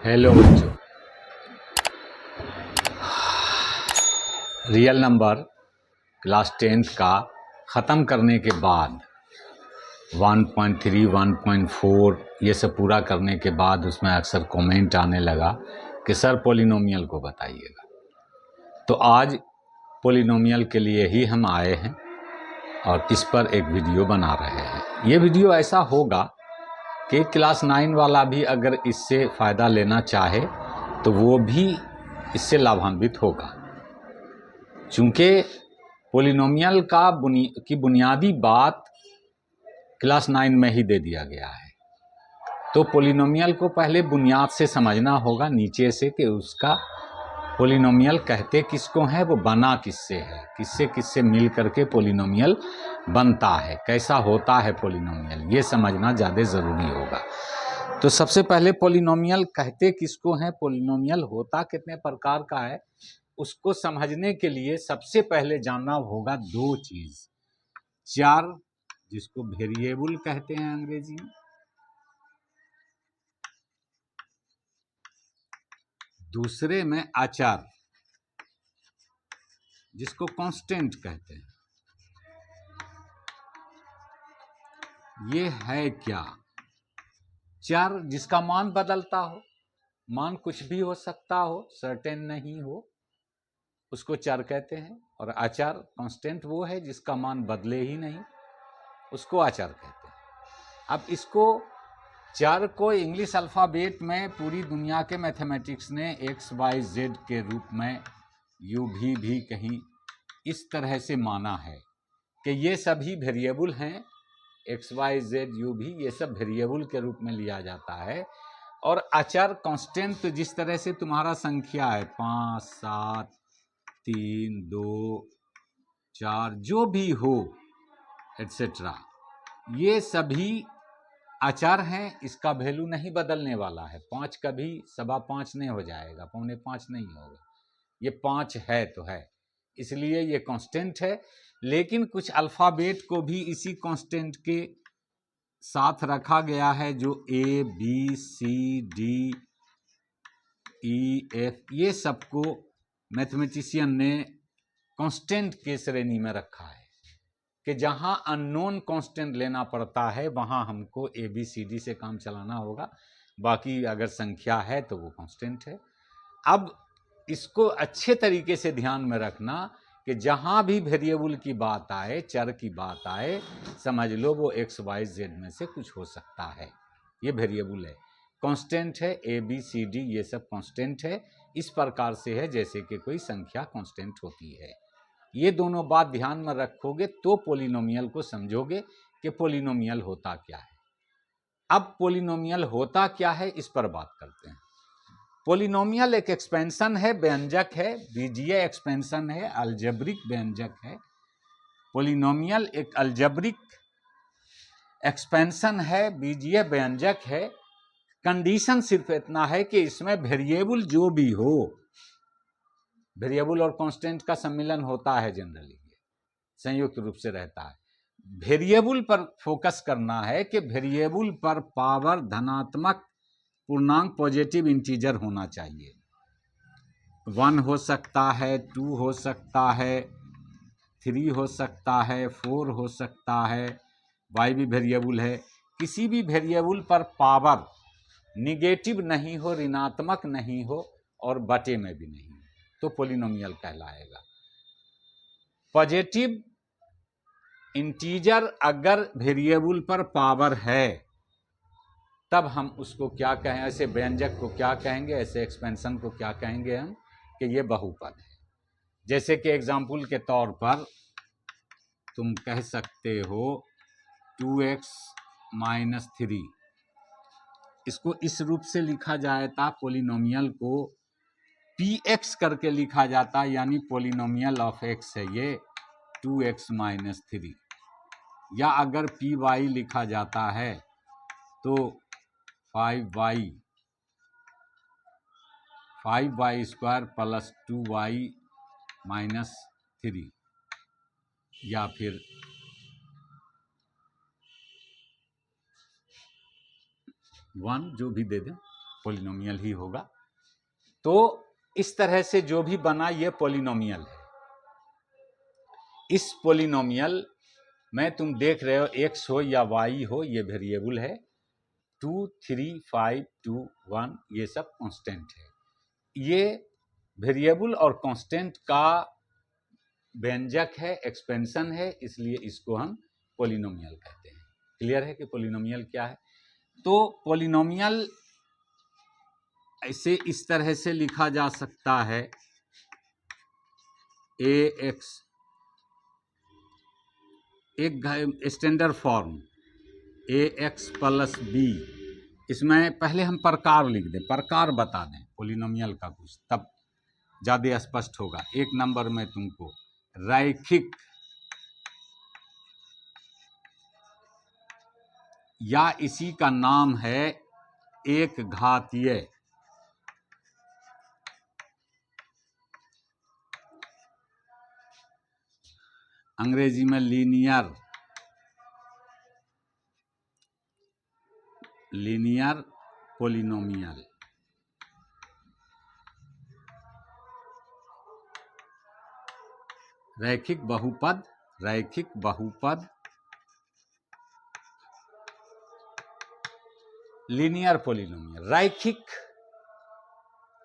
Hello बच्चों, real number class 10th का ख़त्म करने के बाद 1.3, 1.4 ये सब पूरा करने के बाद उसमें अक्सर कमेंट आने लगा कि सर पॉलिनोमियल को बताइएगा। तो आज पॉलिनोमियल के लिए ही हम आए हैं और इस पर एक वीडियो बना रहे हैं। ये वीडियो ऐसा होगा कि क्लास 9 वाला भी अगर इससे फ़ायदा लेना चाहे तो वो भी इससे लाभान्वित होगा, चूँकि पॉलिनोमियल की बुनियादी बात क्लास 9 में ही दे दिया गया है। तो पॉलिनोमियल को पहले बुनियाद से समझना होगा, नीचे से, कि उसका पॉलिनोमियल कहते किसको है, वो बना किससे है, किससे किससे मिल करके पॉलिनोमियल बनता है, कैसा होता है पॉलिनोमियल, ये समझना ज़्यादा ज़रूरी होगा। तो सबसे पहले पॉलिनोमियल कहते किसको है, पॉलिनोमियल होता कितने प्रकार का है, उसको समझने के लिए सबसे पहले जानना होगा दो चीज, चर जिसको वेरिएबल कहते हैं अंग्रेजी में, दूसरे में अचर जिसको कांस्टेंट कहते हैं। ये है क्या? चर जिसका मान बदलता हो, मान कुछ भी हो सकता हो, सर्टेन नहीं हो, उसको चर कहते हैं। और अचर कांस्टेंट वो है जिसका मान बदले ही नहीं, उसको अचर कहते हैं। अब इसको चर को इंग्लिश अल्फ़ाबेट में पूरी दुनिया के मैथमेटिक्स ने एक्स वाई जेड के रूप में, यू भी कहीं इस तरह से माना है कि ये सभी वेरिएबल हैं, एक्स वाई जेड यू भी, ये सब वेरिएबल के रूप में लिया जाता है। और अचर कांस्टेंट तो जिस तरह से तुम्हारा संख्या है 5, 7, 3, 2, 4 जो भी हो एटसेट्रा, ये सभी अचर हैं, इसका वैल्यू नहीं बदलने वाला है। 5 कभी 5.25 नहीं हो जाएगा, 4.25 नहीं होगा, ये 5 है तो है, इसलिए ये कांस्टेंट है। लेकिन कुछ अल्फ़ाबेट को भी इसी कांस्टेंट के साथ रखा गया है, जो A B C D E F, ये सबको मैथमेटिशियन ने कांस्टेंट के श्रेणी में रखा है कि जहां अननोन कांस्टेंट लेना पड़ता है वहां हमको ए बी सी डी से काम चलाना होगा, बाकी अगर संख्या है तो वो कांस्टेंट है। अब इसको अच्छे तरीके से ध्यान में रखना कि जहां भी वेरिएबल की बात आए, चर की बात आए, समझ लो वो एक्स वाई जेड में से कुछ हो सकता है, ये वेरिएबल है, कांस्टेंट है। ए बी सी डी ये सब कांस्टेंट है, इस प्रकार से है जैसे कि कोई संख्या कांस्टेंट होती है। ये दोनों बात ध्यान में रखोगे तो पॉलिनोमियल को समझोगे कि पॉलिनोमियल होता क्या है। अब पॉलिनोमियल होता क्या है इस पर बात करते हैं। पॉलिनोमियल एक एक्सपेंशन है, व्यंजक है, बीजीय एक्सपेंशन है, अलजेब्रिक व्यंजक है। पॉलिनोमियल एक अलजेब्रिक एक्सपेंशन है, बीजीय व्यंजक है। कंडीशन सिर्फ इतना है कि इसमें वेरिएबल जो भी हो, वेरिएबल और कांस्टेंट का सम्मिलन होता है, जनरली संयुक्त रूप से रहता है। वेरिएबल पर फोकस करना है कि वेरिएबल पर पावर धनात्मक पूर्णांक पॉजिटिव इंटीजर होना चाहिए। 1 हो सकता है, 2 हो सकता है, 3 हो सकता है, 4 हो सकता है, y भी वेरिएबल है। किसी भी वेरिएबल पर पावर निगेटिव नहीं हो, ऋणात्मक नहीं हो और बटे में भी नहीं हो, तो पॉलिनोमियल कहलाएगा। पॉजिटिव इंटीजर अगर वेरिएबल पर पावर है तब हम उसको क्या कहें, ऐसे व्यंजक को क्या कहेंगे, ऐसे एक्सपेंशन को क्या कहेंगे हम, कि ये बहुपद है। जैसे कि एग्जाम्पल के तौर पर तुम कह सकते हो 2x - 3, इसको इस रूप से लिखा जाता, पॉलिनोमियल को px करके लिखा जाता, यानी पॉलिनोमियल ऑफ x है ये 2x - 3। या अगर py लिखा जाता है तो 5y² + 2y - 3, या फिर 1 जो भी दे दें, पॉलिनोमियल ही होगा। तो इस तरह से जो भी बना ये पॉलिनोमियल है। इस पॉलिनोमियल में तुम देख रहे हो x हो या y हो, ये वेरिएबल है। 2, 3, 5, 2, 1 ये सब कांस्टेंट है। ये वेरिएबल और कांस्टेंट का व्यंजक है, एक्सपेंशन है, इसलिए इसको हम पॉलिनोमियल कहते हैं। क्लियर है कि पॉलिनोमियल क्या है? तो पॉलिनोमियल ऐसे इस तरह से लिखा जा सकता है, ax एक standard form ax plus b। इसमें पहले हम प्रकार लिख दें, प्रकार बता दें पॉलिनोमियल का कुछ, तब ज़्यादा स्पष्ट होगा। एक नंबर में तुमको रैखिक या इसी का नाम है एक घातीय, अंग्रेजी में लीनियर पॉलिनोमियल। रैखिक बहुपद लीनियर पॉलिनोमियल। रैखिक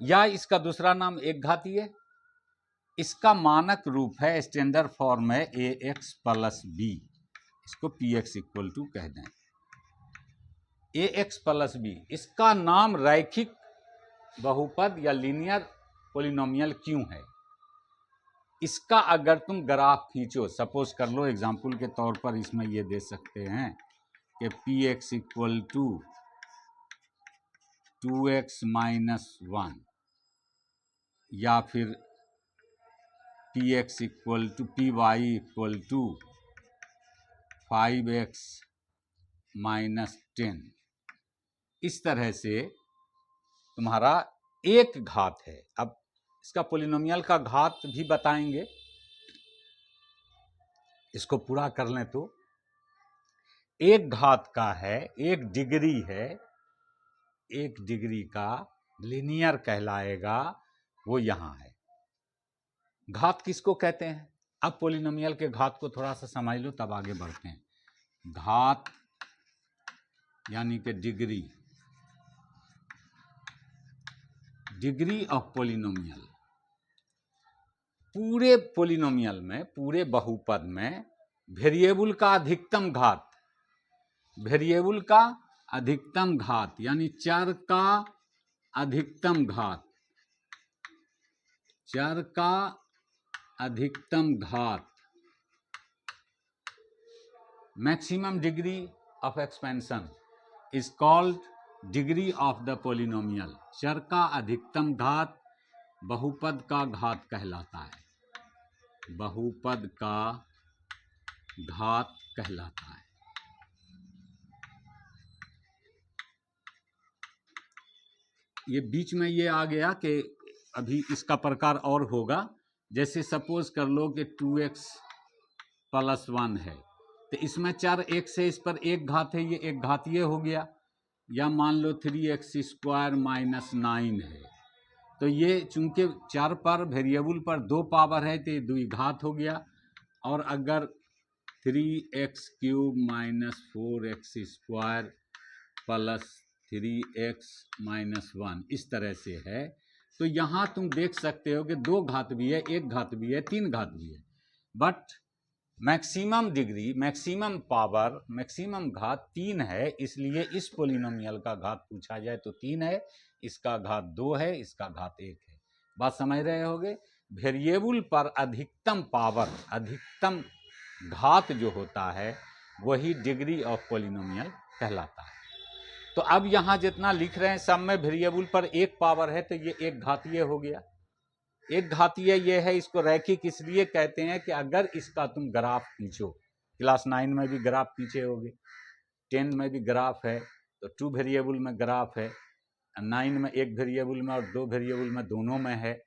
या इसका दूसरा नाम एक घातीय, इसका मानक रूप है, स्टैंडर्ड फॉर्म है ax प्लस b। इसको px इक्वल टू कह दें, ax प्लस b। इसका नाम रैखिक बहुपद या लीनियर पॉलिनोमियल क्यों है? इसका अगर तुम ग्राफ खींचो, सपोज कर लो एग्जाम्पल के तौर पर इसमें ये दे सकते हैं कि px equal to 2x minus 1 या फिर px equal to py equal to 5x minus 10। इस तरह से तुम्हारा एक घात है। अब इसका पॉलिनोमियल का घात भी बताएंगे, इसको पूरा कर लें तो एक घात का है, एक डिग्री है, एक डिग्री का लीनियर कहलाएगा, वो यहां है। घात किसको कहते हैं? अब पॉलिनोमियल के घात को थोड़ा सा समझ लो तब आगे बढ़ते हैं। घात यानी कि डिग्री ऑफ पॉलिनोमियल। पूरे पॉलिनोमियल में, पूरे बहुपद में वेरिएबल का अधिकतम घात, वेरिएबल का अधिकतम घात यानी चर का अधिकतम घात, चर का अधिकतम घात, maximum degree of expansion is called degree of the polynomial. चर का अधिकतम घात बहुपद का घात कहलाता है, बहुपद का घात कहलाता है। ये बीच में ये आ गया कि अभी इसका प्रकार और होगा। जैसे सपोज कर लो कि 2x प्लस 1 है, तो इसमें चर x है, इस पर एक घात है, ये एक घातीय हो गया। या मान लो 3x स्क्वायर माइनस 9 है, तो ये चूंकि चर पर, वेरिएबल पर 2 पावर है तो ये द्विघात हो गया। और अगर 3x cube minus 4x square plus 3x minus 1 इस तरह से है, तो यहाँ तुम देख सकते हो कि 2 घात भी है, 1 घात भी है, 3 घात भी है, but maximum degree, maximum power, maximum घात 3 है। इसलिए इस पॉलिनोमियल का घात पूछा जाए तो 3 है, इसका घात 2 है, इसका घात 1 है। बात समझ रहे होगे? वेरिएबल पर अधिकतम पावर, अधिकतम घात जो होता है वही डिग्री ऑफ पॉलिनोमियल कहलाता है। तो अब यहाँ जितना लिख रहे हैं सब में वेरिएबल पर एक पावर है, तो ये एक घातीय हो गया। एक घातीय ये है, इसको रैखिक इसलिए कहते हैं कि अगर इसका तुम ग्राफ खींचो, क्लास 9 में भी ग्राफ खींचे होगे, 10 में भी ग्राफ है, तो 2 वेरिएबल में ग्राफ है, 9 में 1 वेरिएबल में और 2 वेरिएबल में, दोनों में है।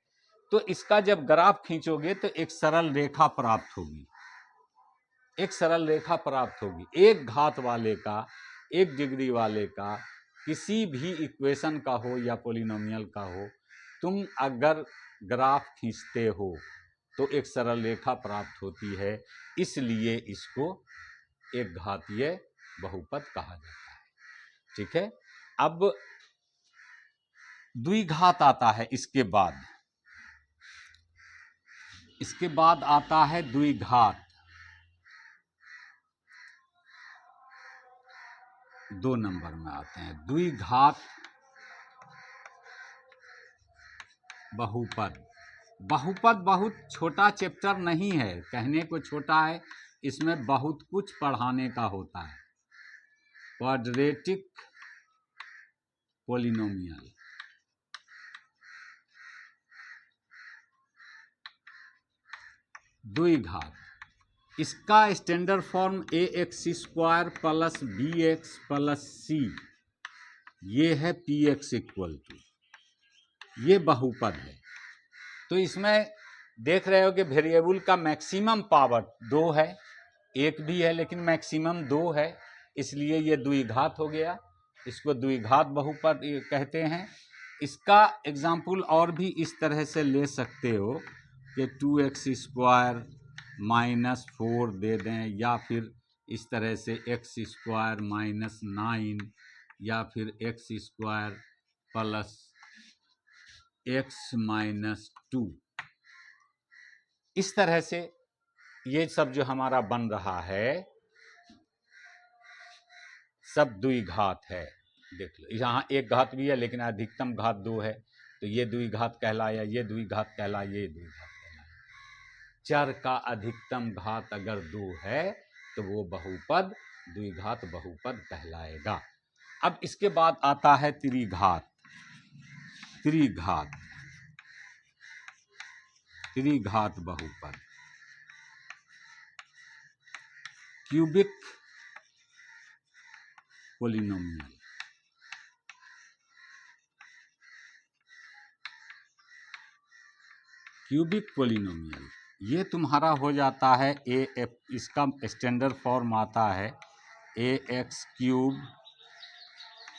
तो इसका जब ग्राफ खींचोगे तो एक सरल रेखा प्राप्त होगी, एक सरल रेखा प्राप्त होगी। एक घात वाले का, एक डिग्री वाले का किसी भी इक्वेशन का हो या पॉलिनोमियल का हो, तुम अगर ग्राफ खींचते हो तो एक सरल रेखा प्राप्त होती है, इसलिए इसको एक घातीय बहुपद कहा जाता है। ठीक है, अब द्विघात आता है। इसके बाद आता है द्विघात। 2 नंबर में आते हैं द्विघात बहुपद। बहुपद बहुत छोटा चैप्टर नहीं है, कहने को छोटा है, इसमें बहुत कुछ पढ़ाने का होता है। क्वाड्रेटिक पॉलिनोमियल, द्विघात, इसका standard form ax² plus bx plus c, ये है px इक्वल टू, ये बहुपद है। तो इसमें देख रहे हो कि वेरिएबल का मैक्सिमम पावर 2 है, एक भी है लेकिन मैक्सिमम 2 है, इसलिए ये द्विघात हो गया। इसको द्विघात बहुपद कहते हैं। इसका एग्जाम्पल और भी इस तरह से ले सकते हो कि 2x² माइनस 4 दे दें, या फिर इस तरह से x² माइनस 9, या फिर x² प्लस x माइनस 2। इस तरह से ये सब जो हमारा बन रहा है सब द्विघात है। देख लो, यहाँ एक घात भी है लेकिन अधिकतम घात 2 है, तो ये द्विघात कहलाया, ये द्विघात कहलाया, ये द्विघात कहलाया। चर का अधिकतम घात अगर 2 है तो वो बहुपद द्विघात बहुपद कहलाएगा। अब इसके बाद आता है त्रिघात। त्रिघात, त्रिघात बहुपद, क्यूबिक पॉलिनोमियल। क्यूबिक पॉलिनोमियल ये तुम्हारा हो जाता है AF, इसका स्टैंडर्ड फॉर्म आता है AX³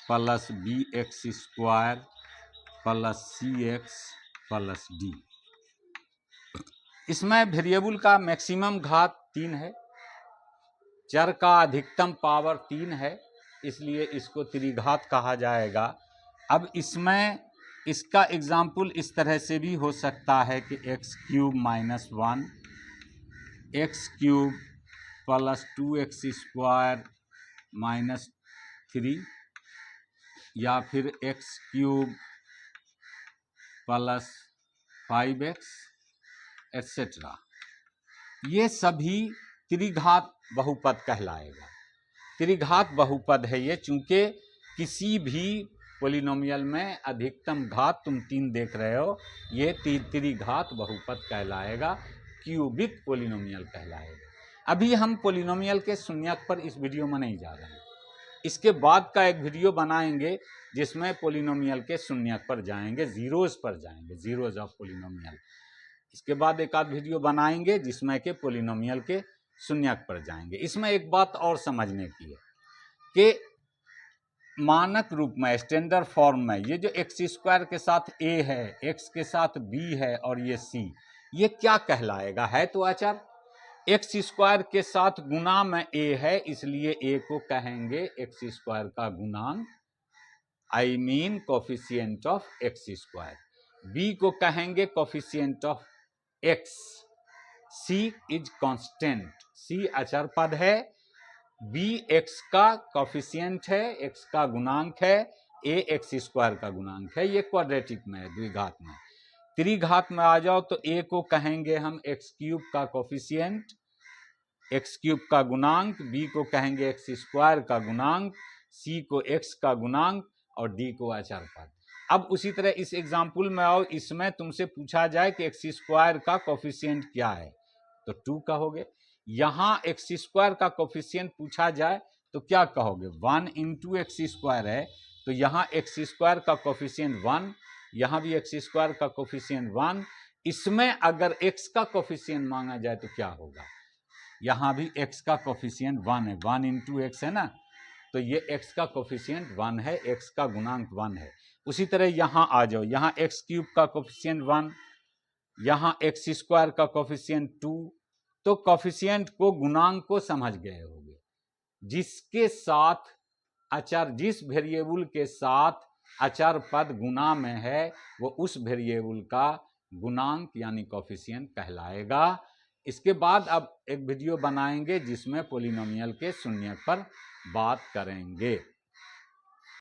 plus BX² plus CX plus D। इसमें वेरिएबल का मैक्सिमम घात 3 है, चर का अधिकतम पावर 3 है, इसलिए इसको त्रिघात कहा जाएगा। अब इसमें इसका एग्जाम्पल इस तरह से भी हो सकता है कि x³ minus 1, x³ plus 2x² minus 3, या फिर x³ प्लस 5x एटसेट्रा। ये सभी त्रिघात बहुपद कहलाएगा। त्रिघात बहुपद है ये, चूंकि किसी भी पॉलिनोमियल में अधिकतम घात तुम 3 देख रहे हो, ये त्रिघात बहुपद कहलाएगा, क्यूबिक पॉलिनोमियल कहलाएगा। अभी हम पॉलिनोमियल के शून्यक पर इस वीडियो में नहीं जा रहे हैं, इसके बाद का एक वीडियो बनाएंगे जिसमें पॉलिनोमियल के शून्यक पर जाएंगे, जीरोज पर जाएंगे, जीरोज ऑफ पॉलिनोमियल। इसके बाद एक आध वीडियो बनाएंगे जिसमें के पॉलिनोमियल के शून्यक पर जाएंगे। इसमें एक बात और समझने की है कि मानक रूप में, स्टैंडर्ड फॉर्म में, ये जो x² के साथ a है, x के साथ b है और ये c, ये क्या कहलाएगा? है तो अचर। x² के साथ गुना में a है, इसलिए a को कहेंगे x² का गुणांक, I mean coefficient of x²। b को कहेंगे coefficient of x। c is constant, c अचर पद है, b x का कोफिशिएंट है, x का गुणांक है, a x² का गुणांक है। ये क्वाड्रेटिक में है, द्विघात में। त्रिघात में आ जाओ तो a को कहेंगे हम x³ का कोफिशिएंट, x³ का गुणांक, b को कहेंगे x² का गुणांक, c को x का गुणांक और d को अचर पद। अब उसी तरह इस एग्जाम्पल में आओ, इसमें तुमसे पूछा जाए कि x² का कोफिशिएंट क्या है, तो 2 कहोगे। यहां x² का कोफिशिएंट पूछा जाए तो क्या कहोगे? 1 इंटू x² है, तो यहां x² का कोफिशिएंट 1, यहां भी x² का कोफिशिएंट 1। इसमें अगर x का कोफिशिएंट मांगा जाए तो क्या होगा? यहां भी x का कोफिशिएंट 1 है, 1 इंटू x है ना, तो ये x का कोफिशिएंट 1 है, x का गुणांक 1 है। उसी तरह यहाँ आ जाओ, यहाँ x क्यूब का कोफिशिएंट 1, यहाँ x स्क्वायर का कोफिशिएंट 2। तो कोफिशिएंट को, गुणांक को समझ गए होंगे। जिसके साथ अचर, जिस वेरिएबल के साथ अचर पद गुणा में है वो उस वेरिएबल का गुणांक यानी कोफिशिएंट कहलाएगा। इसके बाद अब एक वीडियो बनाएंगे जिसमें पॉलिनोमियल के शून्य पर बात करेंगे।